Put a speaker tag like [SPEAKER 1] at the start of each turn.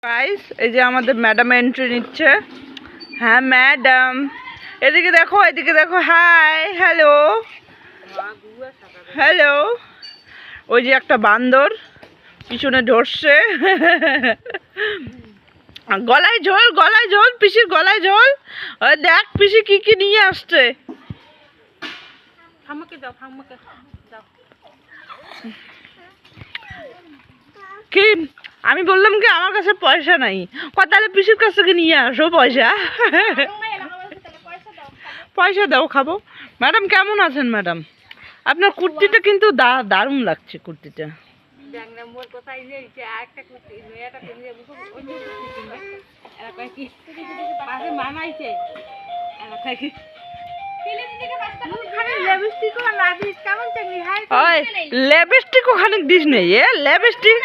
[SPEAKER 1] Guys এই যে আমাদের ম্যাডাম এন্ট্রি নিচ্ছে। হ্যাঁ ম্যাডাম, এদিকে দেখো হাই হ্যালো হ্যালো। ওই যে একটা বান্দর পিছনে ধরছে। গলায় ঝোল পিসির গলায় ঝোল। ওই দেখ পিসি কি কি নিয়ে আসছে। কি আমি বললাম কি আমার কাছে পয়সা নাই, তাহলে পিসির কাছ থেকে নিয়ে আসো পয়সা। পয়সা দাও খাবো। ম্যাডাম কেমন আছেন ম্যাডাম? আপনার কুর্তিটা কিন্তু দারুণ লাগছে কুর্তিটা। লিপস্টিক ওখানে দিস নেই, লিপস্টিক